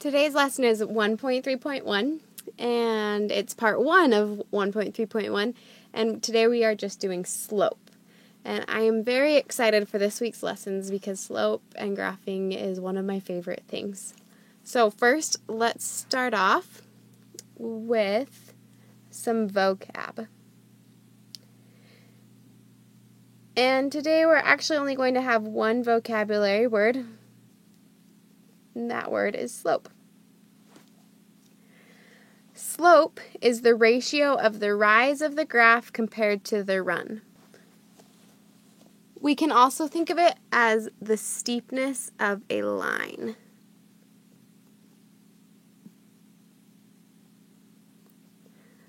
Today's lesson is 1.3.1, and it's part 1 of 1.3.1, and today we are just doing slope. And I am very excited for this week's lessons because slope and graphing is one of my favorite things. So first, let's start off with some vocab. And today we're actually only going to have one vocabulary word, and that word is slope. Slope is the ratio of the rise of the graph compared to the run. We can also think of it as the steepness of a line.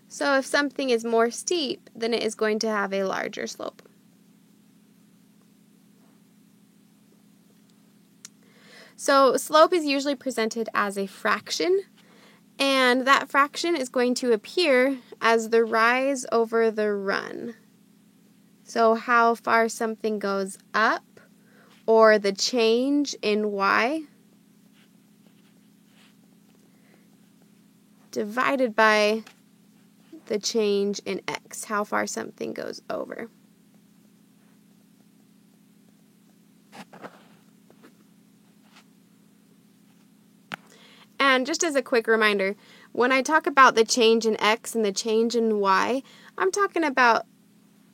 So if something is more steep, then it is going to have a larger slope. So slope is usually presented as a fraction, and that fraction is going to appear as the rise over the run. So how far something goes up, or the change in y, divided by the change in x, how far something goes over. And just as a quick reminder, when I talk about the change in x and the change in y, I'm talking about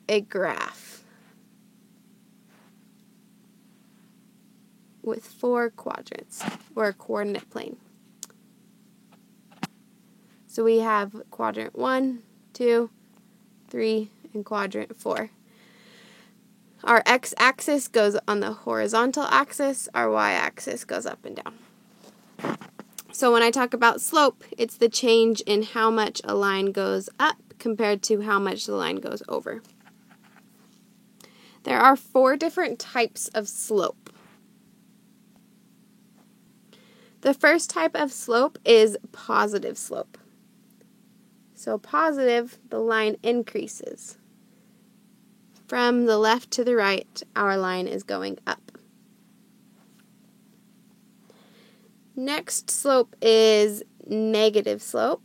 a graph with 4 quadrants, or a coordinate plane. So we have quadrant 1, 2, 3, and quadrant 4. Our x-axis goes on the horizontal axis, our y-axis goes up and down. So when I talk about slope, it's the change in how much a line goes up compared to how much the line goes over. There are 4 different types of slope. The first type of slope is positive slope. So positive, the line increases. From the left to the right, our line is going up. Next slope is negative slope,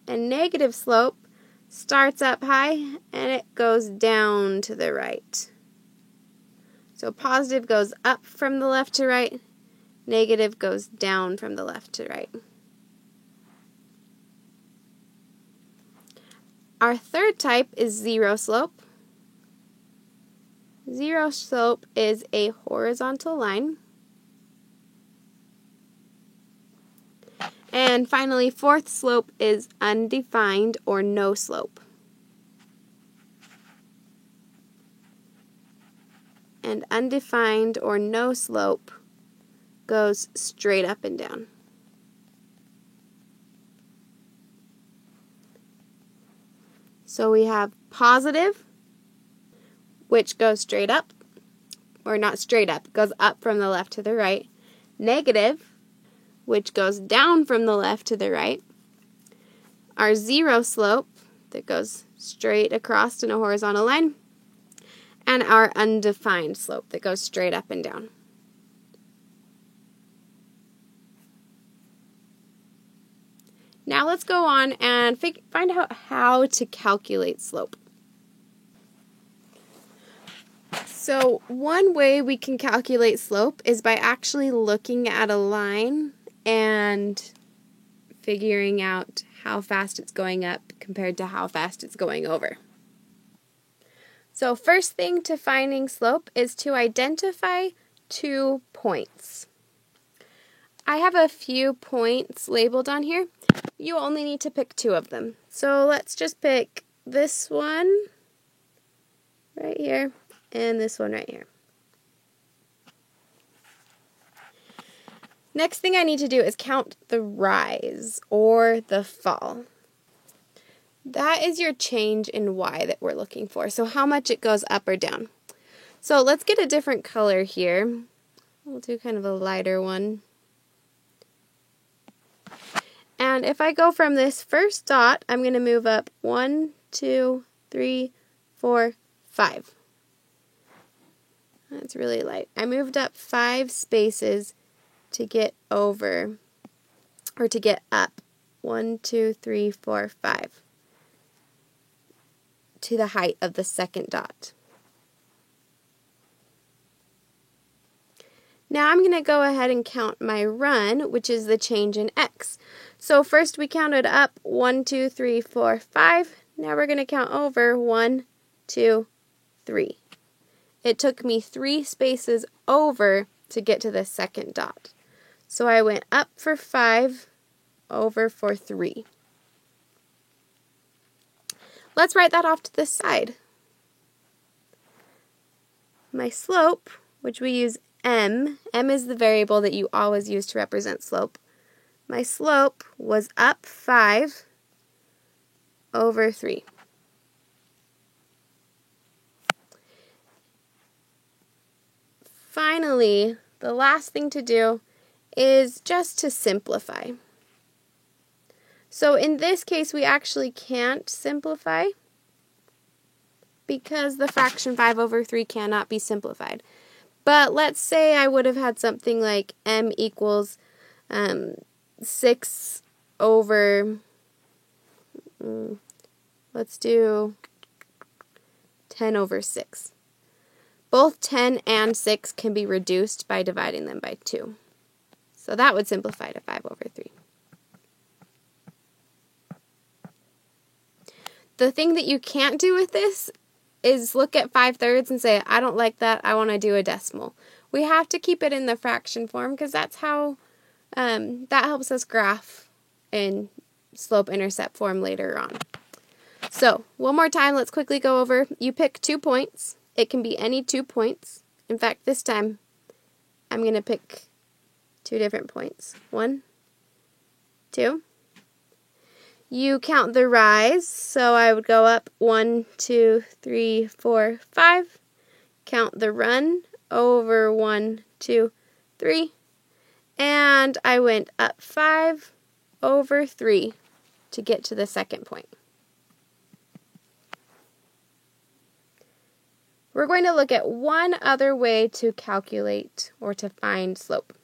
and negative slope starts up high and it goes down to the right. So positive goes up from the left to right, negative goes down from the left to right. Our third type is zero slope. Zero slope is a horizontal line. And finally, fourth slope is undefined or no slope. And undefined or no slope goes straight up and down. So we have positive, which goes straight up, or not straight up, goes up from the left to the right. Negative, which goes down from the left to the right. Our zero slope, that goes straight across in a horizontal line. And our undefined slope, that goes straight up and down. Now let's go on and find out how to calculate slope. So one way we can calculate slope is by actually looking at a line and figuring out how fast it's going up compared to how fast it's going over. So first thing to finding slope is to identify 2 points. I have a few points labeled on here. You only need to pick 2 of them. So let's just pick this one right here and this one right here. Next thing I need to do is count the rise or the fall. That is your change in y that we're looking for. So how much it goes up or down. So let's get a different color here. We'll do kind of a lighter one. And if I go from this first dot, I'm going to move up 1, 2, 3, 4, 5. That's really light. I moved up 5 spaces to get over or to get up, 1, 2, 3, 4, 5, to the height of the second dot. Now I'm going to go ahead and count my run, which is the change in x. So first we counted up 1, 2, 3, 4, 5. Now we're going to count over 1, 2, 3. It took me 3 spaces over to get to the second dot. So I went up for 5, over for 3. Let's write that off to the side. My slope, which we use m is the variable that you always use to represent slope. My slope was up 5 over 3. Finally, the last thing to do is just to simplify. So in this case, we actually can't simplify because the fraction 5 over 3 cannot be simplified. But let's say I would have had something like m equals 6 over, let's do 10 over 6. Both 10 and 6 can be reduced by dividing them by 2. So that would simplify to 5 over 3. The thing that you can't do with this is look at 5/3 and say, I don't like that, I want to do a decimal. We have to keep it in the fraction form because that's how that helps us graph in slope-intercept form later on. So, one more time, let's quickly go over. You pick 2 points. It can be any 2 points. In fact, this time, I'm going to pick 2 different points. 1, 2. You count the rise, so I would go up 1, 2, 3, 4, 5. Count the run over 1, 2, 3. And I went up 5 over 3 to get to the second point. We're going to look at one other way to calculate or to find slope.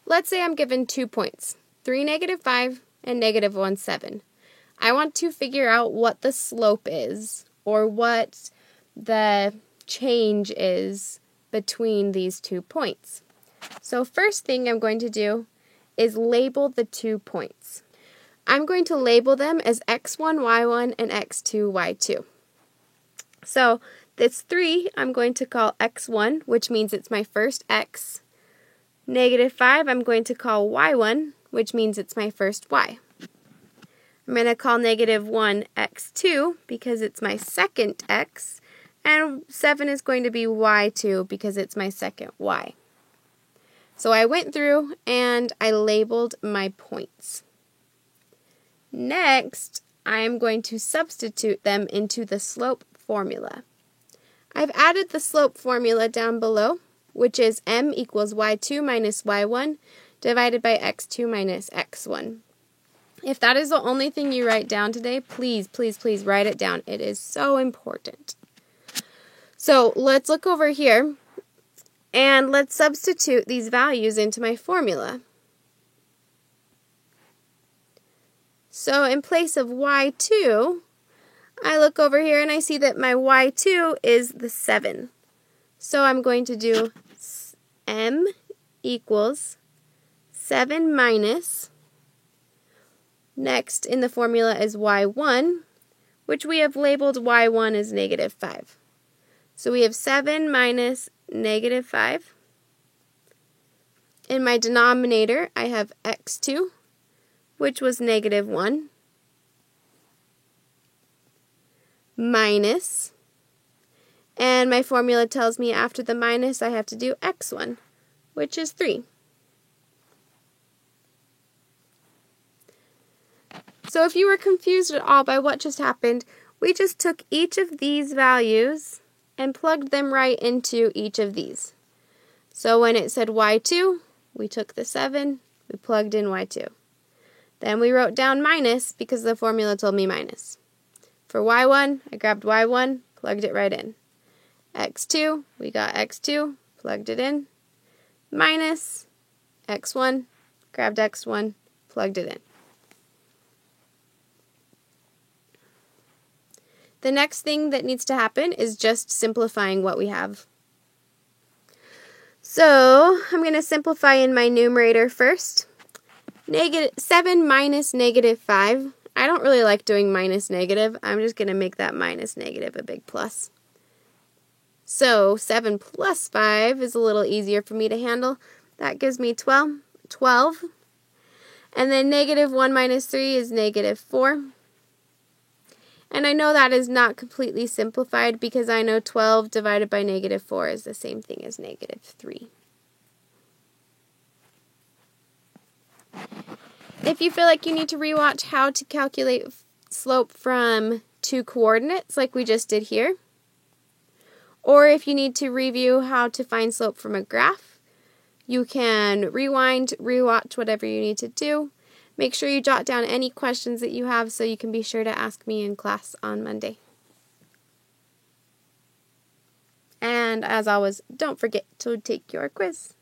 Let's say I'm given 2 points, 3, -5, and -1, 7. I want to figure out what the slope is or what the change is between these 2 points. So first thing I'm going to do is label the 2 points. I'm going to label them as x1, y1, and x2, y2. So this 3 I'm going to call x1, which means it's my first x. -5 I'm going to call y1, which means it's my first y. I'm going to call -1 x2 because it's my second x, and 7 is going to be y2 because it's my second y. So I went through and I labeled my points. Next, I am going to substitute them into the slope formula. I've added the slope formula down below, which is m equals y2 minus y1 divided by x2 minus x1. If that is the only thing you write down today, please, please, please write it down. It is so important. So let's look over here and let's substitute these values into my formula. So in place of y2, I look over here and I see that my y2 is the 7. So I'm going to do m equals 7 minus, next in the formula is y1, which we have labeled y1 as -5. So we have 7 minus -5. In my denominator, I have x2, which was -1, minus, and my formula tells me after the minus I have to do x1, which is 3. So if you were confused at all by what just happened, we just took each of these values and plugged them right into each of these. So when it said y2, we took the 7, we plugged in y2. Then we wrote down minus because the formula told me minus. For y1, I grabbed y1, plugged it right in. x2, we got x2, plugged it in. Minus x1, grabbed x1, plugged it in. The next thing that needs to happen is just simplifying what we have. So I'm going to simplify in my numerator first. 7 minus -5. I don't really like doing minus negative. I'm just going to make that minus negative a big plus. So 7 plus 5 is a little easier for me to handle. That gives me 12. And then -1 minus 3 is -4. And I know that is not completely simplified because I know 12 divided by -4 is the same thing as -3. If you feel like you need to rewatch how to calculate slope from 2 coordinates like we just did here, or if you need to review how to find slope from a graph, you can rewind, rewatch, whatever you need to do. Make sure you jot down any questions that you have so you can be sure to ask me in class on Monday. And as always, don't forget to take your quiz.